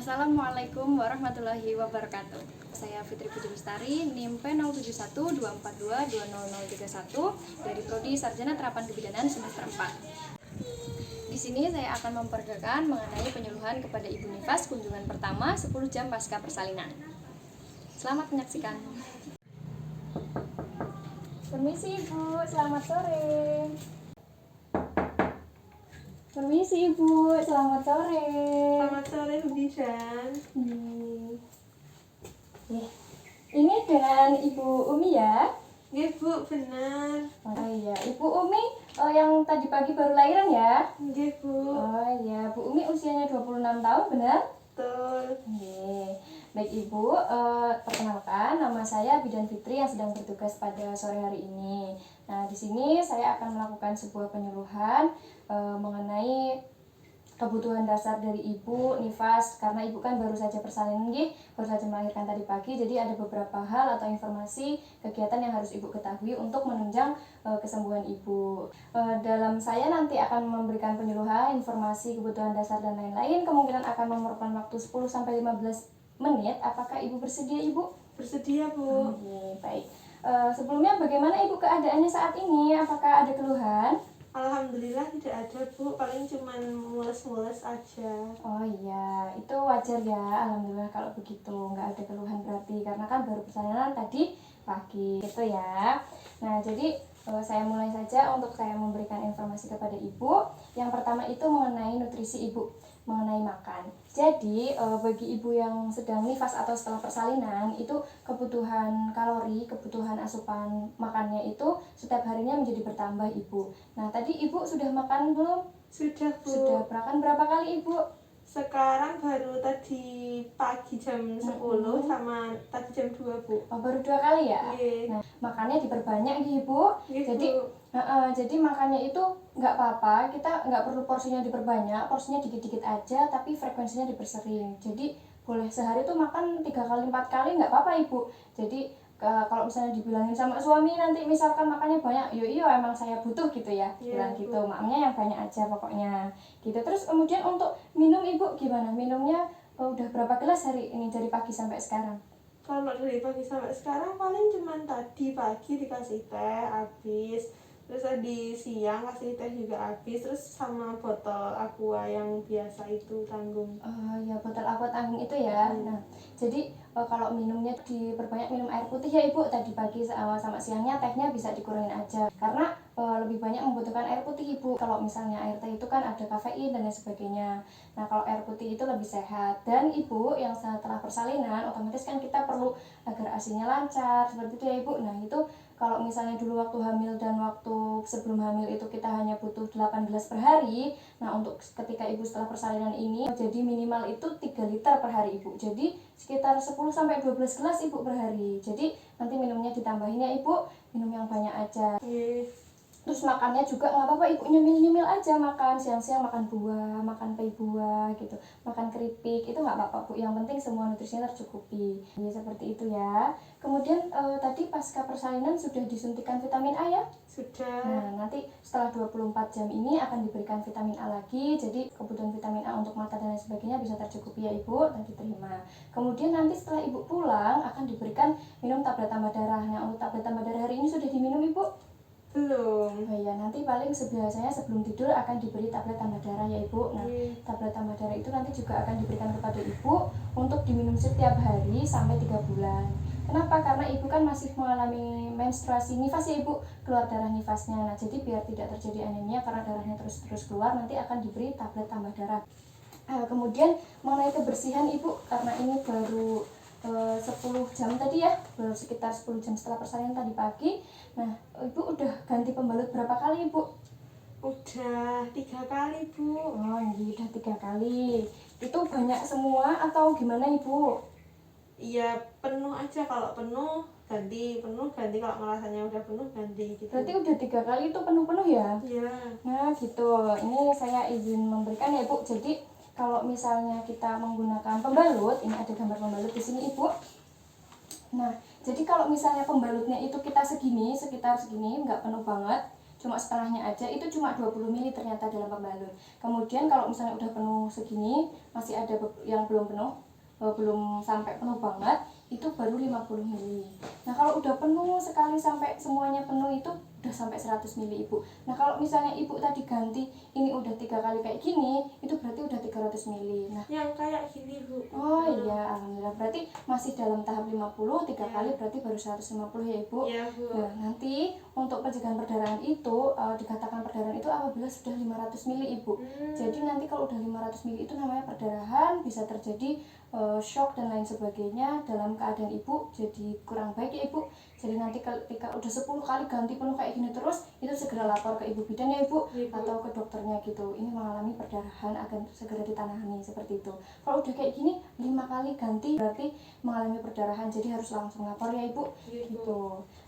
Assalamualaikum warahmatullahi wabarakatuh. Saya Fitri Puji Lestari, NIM P0712422031 dari Prodi Sarjana Terapan Kebidanan semester 4. Di sini saya akan memperkenalkan mengenai penyuluhan kepada Ibu Nifas kunjungan pertama 10 jam pasca persalinan. Selamat menyaksikan. Permisi Ibu, selamat sore. Permisi Ibu, selamat sore. Selamat sore Bu Bidan. Ini dengan Ibu Umi ya? Iya Bu, benar. Oh iya, Ibu Umi yang tadi pagi baru lahiran ya? Iya Bu. Oh iya, Bu Umi usianya 26 tahun, benar? Betul. Oke. Baik Ibu, perkenalkan nama saya Bidan Fitri yang sedang bertugas pada sore hari ini. Nah, di sini saya akan melakukan sebuah penyuluhan mengenai kebutuhan dasar dari Ibu Nifas, karena Ibu kan baru saja persalinan, baru saja melahirkan tadi pagi, jadi ada beberapa hal atau informasi kegiatan yang harus Ibu ketahui untuk menunjang kesembuhan Ibu. Dalam saya nanti akan memberikan penyuluhan, informasi, kebutuhan dasar dan lain-lain, kemungkinan akan memerlukan waktu 10-15 menit. Apakah Ibu bersedia Ibu? Bersedia Bu. Oke, baik. Sebelumnya bagaimana Ibu keadaannya saat ini? Apakah ada keluhan? Alhamdulillah tidak ada Bu, paling cuman mules-mules aja. Oh iya, itu wajar ya, alhamdulillah kalau begitu, nggak ada keluhan berarti, karena kan baru persalinan tadi pagi, gitu ya. Nah, jadi saya mulai saja untuk saya memberikan informasi kepada Ibu. Yang pertama itu mengenai nutrisi Ibu, mengenai makan. Jadi bagi Ibu yang sedang nifas atau setelah persalinan, itu kebutuhan kalori, kebutuhan asupan makannya itu setiap harinya menjadi bertambah Ibu. Nah, tadi Ibu sudah makan belum? Sudah Bu. Sudah makan berapa kali Ibu? Sekarang baru tadi pagi jam 10 sama tadi jam 2 Bu. Oh, baru 2 kali ya? Iya. Nah, makannya diperbanyak Ibu. Iya, Jadi Bu. jadi makannya itu nggak apa-apa, kita nggak perlu porsinya diperbanyak, porsinya dikit-dikit aja, tapi frekuensinya dipersering. Jadi boleh sehari tuh makan 3 kali 4 kali nggak apa-apa Ibu. Jadi kalau misalnya dibilangin sama suami nanti misalkan makannya banyak, yo iyo emang saya butuh gitu ya, bilang gitu, makannya yang banyak aja pokoknya gitu. Terus kemudian untuk minum Ibu gimana? Minumnya udah berapa gelas hari ini dari pagi sampai sekarang? Kalau dari pagi sampai sekarang paling cuman tadi pagi dikasih teh habis. Terus tadi siang kasih teh juga habis, terus sama botol aqua yang biasa itu tanggung. Ya, botol aqua tanggung itu ya. Nah, jadi kalau minumnya diperbanyak minum air putih ya Ibu. Tadi pagi sama siangnya tehnya bisa dikurangin aja, karena lebih banyak membutuhkan air putih Ibu. Kalau misalnya air teh itu kan ada kafein dan lain sebagainya. Nah, kalau air putih itu lebih sehat. Dan Ibu yang setelah persalinan otomatis kan kita perlu agar ASI-nya lancar seperti itu ya Ibu. Nah, itu kalau misalnya dulu waktu hamil dan waktu sebelum hamil itu kita hanya butuh 8 gelas per hari. Nah, untuk ketika Ibu setelah persalinan ini jadi minimal itu 3 liter per hari Ibu. Jadi sekitar 10-12 gelas Ibu per hari. Jadi nanti minumnya ditambahin ya Ibu, minum yang banyak aja. Terus makannya juga nggak apa-apa Ibu, nyemil-nyemil aja makan, siang-siang makan buah, makan pei buah gitu, makan keripik, itu nggak apa-apa Bu, yang penting semua nutrisinya tercukupi ya, seperti itu ya. Kemudian tadi pasca persalinan sudah disuntikan vitamin A ya? Sudah. Nah, nanti setelah 24 jam ini akan diberikan vitamin A lagi, jadi kebutuhan vitamin A untuk mata dan lain sebagainya bisa tercukupi ya Ibu, dan diterima. Kemudian nanti setelah Ibu pulang akan diberikan minum tablet tambah darah. Nah, untuk tablet tambah darah hari ini sudah diminum Ibu? Belum. Oh iya, nanti paling biasanya sebelum tidur akan diberi tablet tambah darah ya Ibu. Nah, tablet tambah darah itu nanti juga akan diberikan kepada Ibu untuk diminum setiap hari sampai 3 bulan. Kenapa? Karena Ibu kan masih mengalami menstruasi nifas ya Ibu, keluar darah nifasnya. Nah, jadi biar tidak terjadi anemia karena darahnya terus keluar, nanti akan diberi tablet tambah darah. Kemudian mengenai kebersihan Ibu, karena ini baru 10 jam tadi ya, baru sekitar 10 jam setelah persalinan tadi pagi. Nah, Ibu udah ganti pembalut berapa kali Ibu? Udah 3 kali Bu. Oh iya, udah 3 kali. Itu banyak semua atau gimana Ibu? Iya, penuh aja. Kalau penuh ganti, kalau ngerasanya udah penuh ganti gitu. Berarti udah 3 kali itu penuh-penuh ya? Iya. Nah gitu, ini saya izin memberikan ya Bu. Jadi kalau misalnya kita menggunakan pembalut, ini ada gambar pembalut di sini Ibu. Nah, jadi kalau misalnya pembalutnya itu kita segini, sekitar segini, nggak penuh banget, cuma setengahnya aja, itu cuma 20 ml ternyata dalam pembalut. Kemudian kalau misalnya udah penuh segini, masih ada yang belum penuh, belum sampai penuh banget, itu baru 50 ml. Nah kalau udah penuh sekali sampai semuanya penuh itu udah sampai 100 ml ibu. Nah kalau misalnya ibu tadi ganti ini udah 3 kali kayak gini, itu berarti udah 300 ml. Nah yang kayak gini Bu. oh iya, alhamdulillah, berarti masih dalam tahap 50, 3 Ya. kali berarti baru 150 ya ibu. Iya Bu. Nah nanti untuk pencegahan perdarahan itu dikatakan perdarahan itu apabila sudah 500 ml ibu. Jadi nanti kalau udah 500 ml itu namanya perdarahan, bisa terjadi shock dan lain sebagainya dalam keadaan ibu jadi kurang baik ya ibu. Jadi nanti ketika udah 10 kali ganti penuh kayak gini terus, itu segera lapor ke ibu bidan ya ibu, atau ke dokternya gitu. Ini mengalami perdarahan akan segera ditangani seperti itu. Kalau udah kayak gini 5 kali ganti berarti mengalami perdarahan, jadi harus langsung lapor ya ibu. Gitu.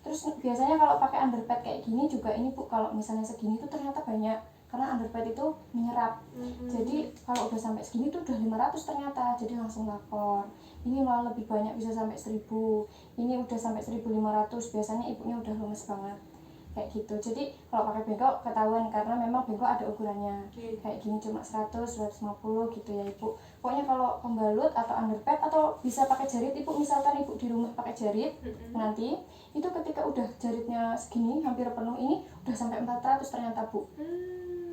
Terus biasanya kalau pakai underpad kayak gini juga ini bu, kalau misalnya segini tuh ternyata banyak, karena underpad itu menyerap. Jadi kalau udah sampai segini tuh udah 500 ternyata, jadi langsung lapor. Ini malah lebih banyak, bisa sampai 1000. Ini udah sampai 1500, biasanya ibunya udah lemes banget kayak gitu. Jadi kalau pakai bengkok ketahuan, karena memang bengkok ada ukurannya. Kayak gini cuma 100, 150 gitu ya ibu. Pokoknya kalau pembalut atau underpad atau bisa pakai jarit ibu, misalkan ibu di rumah pakai jarit, nanti itu ketika udah jaritnya segini hampir penuh, ini udah sampai 400 ternyata bu.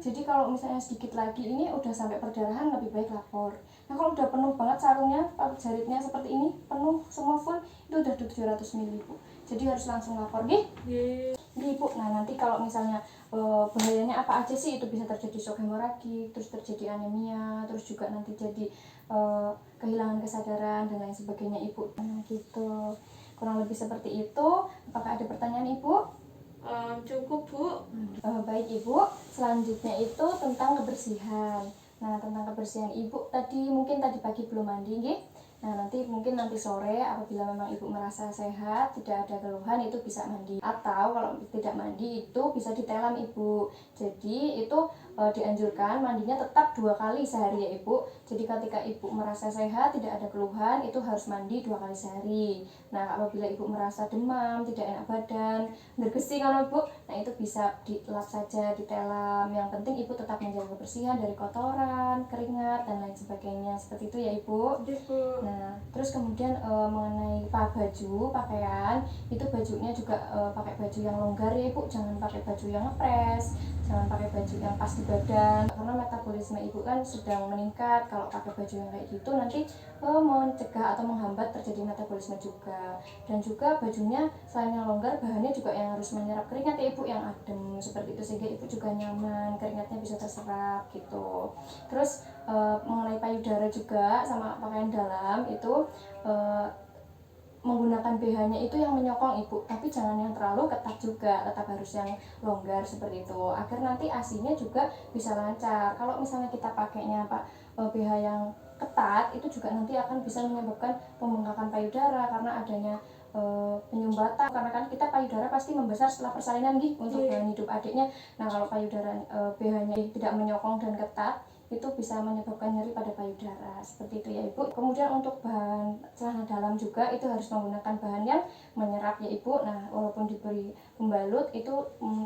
Jadi kalau misalnya sedikit lagi ini udah sampai perdarahan, lebih baik lapor. Nah kalau udah penuh banget sarungnya, jaritnya seperti ini, penuh semua full, itu udah 700 ml bu. Jadi harus langsung lapor nih. Bu. Nah nanti kalau misalnya bahayanya apa aja sih, itu bisa terjadi shock hemoragik, terus terjadi anemia, terus juga nanti jadi kehilangan kesadaran dan lain sebagainya ibu. Nah gitu, kurang lebih seperti itu. Apakah ada pertanyaan ibu? Cukup Bu. Baik ibu, selanjutnya itu tentang kebersihan. Nah tentang kebersihan ibu tadi mungkin tadi pagi belum mandi nggih. Nah nanti mungkin nanti sore apabila memang ibu merasa sehat, tidak ada keluhan, itu bisa mandi. Atau kalau tidak mandi itu bisa ditelan ibu. Jadi itu dianjurkan mandinya tetap 2 kali sehari ya ibu. Jadi ketika ibu merasa sehat, tidak ada keluhan, itu harus mandi 2 kali sehari. Nah apabila ibu merasa demam, tidak enak badan, bergesing kan ibu, nah itu bisa dilap saja, ditelam. Yang penting ibu tetap menjaga kebersihan dari kotoran, keringat dan lain sebagainya, seperti itu ya ibu. Nah terus kemudian mengenai baju pakaian, itu bajunya juga pakai baju yang longgar ya ibu, jangan pakai baju yang ngepres, jangan pakai baju yang pas di badan, karena metabolisme ibu kan sedang meningkat. Kalau pakai baju yang kayak gitu nanti mencegah atau menghambat terjadi metabolisme juga. Dan juga bajunya selain yang longgar, bahannya juga yang harus menyerap keringat ya ibu, yang adem seperti itu, sehingga ibu juga nyaman, keringatnya bisa terserap gitu. Terus mengenai payudara juga sama pakaian dalam itu menggunakan BH-nya itu yang menyokong ibu, tapi jangan yang terlalu ketat juga, tetap harus yang longgar seperti itu, agar nanti ASI-nya juga bisa lancar. Kalau misalnya kita pakainya BH yang ketat, itu juga nanti akan bisa menyebabkan pembengkakan payudara karena adanya penyumbatan, karena kan kita payudara pasti membesar setelah persalinan gitu untuk bahan hidup adiknya. Nah kalau payudara BH-nya tidak menyokong dan ketat, itu bisa menyebabkan nyeri pada payudara, seperti itu ya ibu. Kemudian untuk bahan celana dalam juga itu harus menggunakan bahan yang menyerap ya ibu. Nah walaupun diberi pembalut itu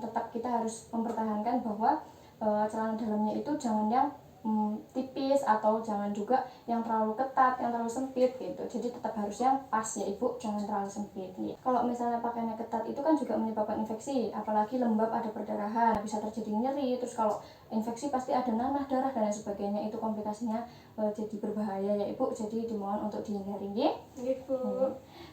tetap kita harus mempertahankan bahwa celana dalamnya itu jangan yang tipis, atau jangan juga yang terlalu ketat, yang terlalu sempit gitu. Jadi tetap harus yang pas ya ibu, jangan terlalu sempit ya. Kalau misalnya pakainya ketat itu kan juga menyebabkan infeksi, apalagi lembab, ada perdarahan, bisa terjadi nyeri. Terus kalau infeksi pasti ada nanah, darah dan lain sebagainya, itu komplikasinya jadi berbahaya ya ibu. Jadi dimohon untuk dihindari ya.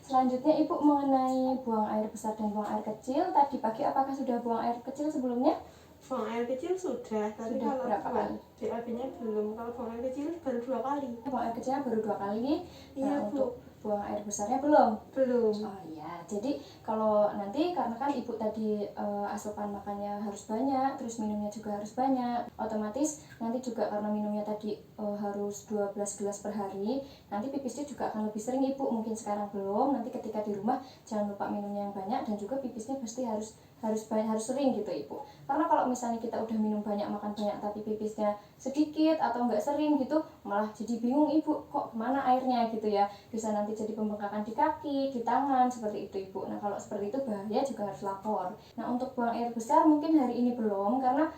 Selanjutnya ibu mengenai buang air besar dan buang air kecil. Tadi pagi apakah sudah buang air kecil sebelumnya? Buang air kecil sudah, tapi Sudah kalau berapa kali? BAB-nya belum. Kalau buang air kecil baru 2 kali. Buang air kecilnya baru 2 kali. Iya, Nah Bu. untuk buang air besarnya belum? Belum. Oh iya, jadi kalau nanti karena kan ibu tadi asupan makannya harus banyak, terus minumnya juga harus banyak, otomatis nanti juga karena minumnya tadi harus 12 gelas per hari, nanti pipisnya juga akan lebih sering ibu. Mungkin sekarang belum, nanti ketika di rumah jangan lupa minumnya yang banyak, dan juga pipisnya pasti harus harus banyak, harus sering gitu ibu. Karena kalau misalnya kita udah minum banyak, makan banyak tapi pipisnya sedikit atau nggak sering gitu, malah jadi bingung ibu, kok kemana airnya gitu ya, bisa nanti jadi pembengkakan di kaki, di tangan, seperti itu ibu. Nah kalau seperti itu bahaya, juga harus lapor. Nah untuk buang air besar mungkin hari ini belum, karena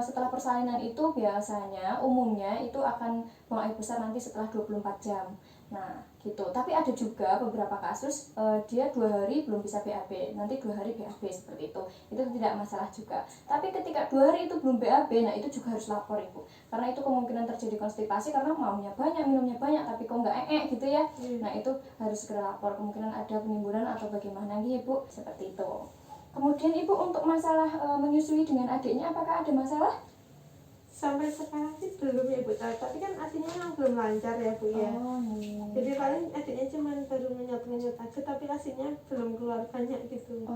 setelah persalinan itu biasanya umumnya itu akan buang air besar nanti setelah 24 jam. Nah gitu, tapi ada juga beberapa kasus dia 2 hari belum bisa BAB, nanti 2 hari BAB seperti itu tidak masalah juga. Tapi ketika 2 hari itu belum BAB, nah itu juga harus lapor ibu, karena itu kemungkinan terjadi konstipasi karena maunya banyak, minumnya banyak tapi kok nggak gitu ya. Nah itu harus segera lapor, kemungkinan ada penimbunan atau bagaimana gitu ibu, seperti itu. Kemudian ibu untuk masalah menyusui dengan adiknya, apakah ada masalah? Sampai sekarang sih belum ya Bu, tapi kan asinya yang belum lancar ya Bu ya. Jadi paling adiknya cuma baru menyot-menyot aja, tapi asinya belum keluar banyak gitu.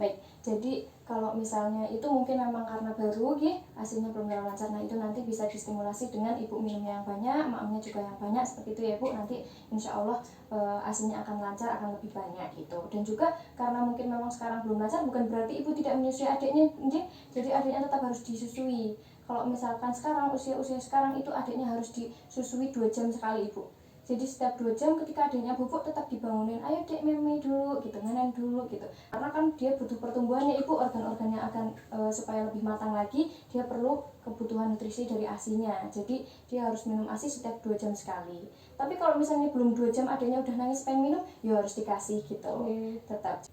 Baik, jadi kalau misalnya itu mungkin memang karena baru asinya belum terlalu lancar. Nah itu nanti bisa distimulasi dengan ibu minumnya yang banyak, maamnya juga yang banyak, seperti itu ya bu. Nanti insya Allah asinya akan lancar, akan lebih banyak gitu. Dan juga karena mungkin memang sekarang belum lancar, bukan berarti ibu tidak menyusui adiknya, jadi adiknya tetap harus disusui. Kalau misalkan sekarang usia sekarang itu adiknya harus disusui 2 jam sekali ibu. Jadi setiap 2 jam ketika adiknya bubuk tetap dibangunin, ayo dek meme dulu gitu, nenen dulu gitu. Karena kan dia butuh pertumbuhannya ibu, organ-organnya akan supaya lebih matang lagi, dia perlu kebutuhan nutrisi dari asinya. Jadi dia harus minum asi setiap 2 jam sekali. Tapi kalau misalnya belum 2 jam adiknya udah nangis pengen minum, ya harus dikasih gitu. Tetap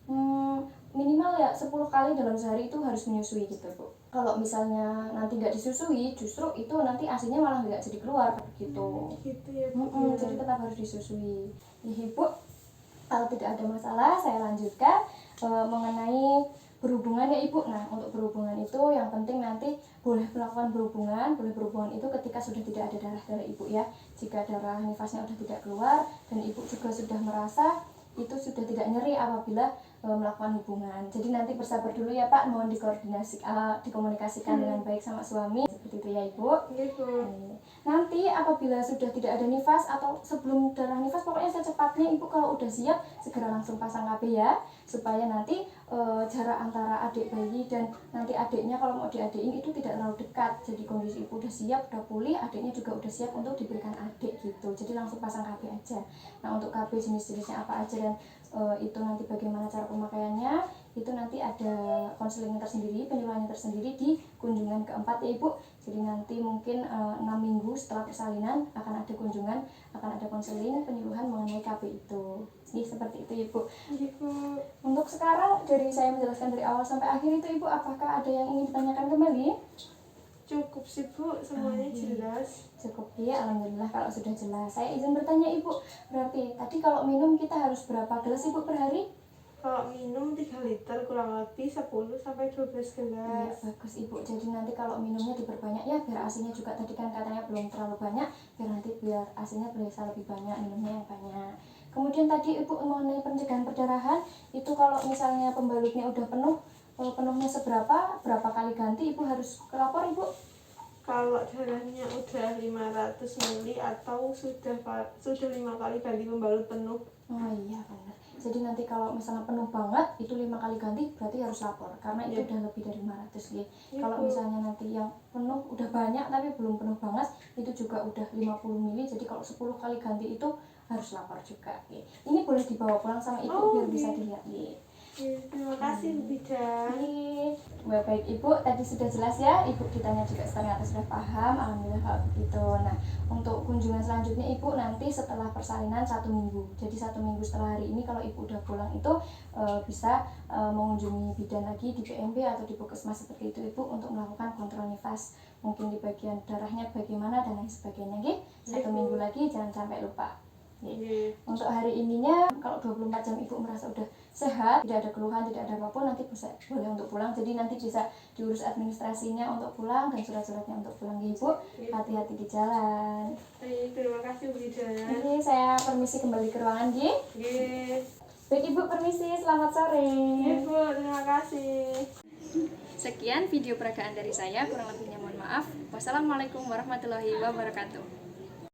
minimal ya 10 kali dalam sehari itu harus menyusui gitu bu. Kalau misalnya nanti nggak disusui, justru itu nanti asinya malah nggak jadi keluar gitu. Gitu ya Bu. Jadi tetap harus disusui. Ibu, kalau tidak ada masalah, saya lanjutkan mengenai berhubungan ya ibu. Nah untuk berhubungan itu yang penting nanti boleh melakukan berhubungan itu ketika sudah tidak ada darah ibu ya. Jika darah nifasnya sudah tidak keluar dan ibu juga sudah merasa itu sudah tidak nyeri apabila melakukan hubungan. Jadi nanti bersabar dulu ya Pak, mohon dikomunikasikan dengan baik sama suami, seperti itu ya Ibu. Nanti apabila sudah tidak ada nifas atau sebelum darah nifas, pokoknya secepatnya Ibu kalau udah siap segera langsung pasang KB ya, supaya nanti jarak antara adik bayi dan nanti adiknya kalau mau diadiin itu tidak terlalu dekat. Jadi kondisi Ibu udah siap, udah pulih, adiknya juga udah siap untuk diberikan adik gitu. Jadi langsung pasang KB aja. Nah untuk KB jenis-jenisnya apa aja dan itu nanti bagaimana cara pemakaiannya, itu nanti ada konseling tersendiri, penyuluhannya tersendiri di kunjungan keempat ya Ibu. Jadi nanti mungkin 6 minggu setelah persalinan akan ada kunjungan, akan ada konseling penyuluhan mengenai KB itu. Jadi seperti itu Ibu. Untuk sekarang dari saya menjelaskan dari awal sampai akhir itu Ibu, apakah ada yang ingin ditanyakan kembali? Cukup sih Bu, semuanya jelas. Cukup ya, alhamdulillah kalau sudah jelas. Saya izin bertanya Ibu, berarti tadi kalau minum kita harus berapa gelas Ibu per hari? Kalau minum 3 liter kurang lebih 10 sampai 12 Ya, gelas. bagus Ibu. Jadi nanti kalau minumnya diperbanyak ya, biar asinya juga tadi kan katanya belum terlalu banyak, biar asinya bisa lebih banyak, minumnya yang banyak. Kemudian tadi Ibu mengenai pencegahan perdarahan, itu kalau misalnya pembalutnya udah penuh, penuhnya berapa kali ganti Ibu harus kelapor Ibu? Kalau darahnya udah 500 ml atau sudah 5 kali ganti pembalut penuh. Oh iya benar. Jadi nanti kalau misalnya penuh banget itu 5 kali ganti berarti harus lapor karena itu udah lebih dari 500 ya. Kalau misalnya nanti yang penuh udah banyak tapi belum penuh banget itu juga udah 50 ml. Jadi kalau 10 kali ganti itu harus lapor juga ya. Ini boleh dibawa pulang sama ibu biar bisa dilihat ya. Terima kasih Bu Bidan. Baik Ibu, tadi sudah jelas ya. Ibu ditanya juga ternyata sudah paham. Alhamdulillah kalau begitu. Nah, untuk kunjungan selanjutnya Ibu nanti setelah persalinan 1 minggu. Jadi 1 minggu setelah hari ini kalau Ibu udah pulang itu bisa mengunjungi bidan lagi di PMB atau di puskesmas seperti itu Ibu untuk melakukan kontrol nifas. Mungkin di bagian darahnya bagaimana dan lain sebagainya. 1 minggu lagi jangan sampai lupa. Untuk hari ininya kalau 24 jam Ibu merasa udah sehat, tidak ada keluhan, tidak ada apapun, nanti bisa boleh untuk pulang. Jadi nanti bisa diurus administrasinya untuk pulang dan surat-suratnya untuk pulang ya Ibu. Hati-hati di jalan. Terima kasih Bu Bidan. Jadi saya permisi kembali ke ruangan Gi. Baik Ibu, permisi, selamat sore. Bu, terima kasih. Sekian video peragaan dari saya, kurang lebihnya mohon maaf. Wassalamualaikum warahmatullahi wabarakatuh.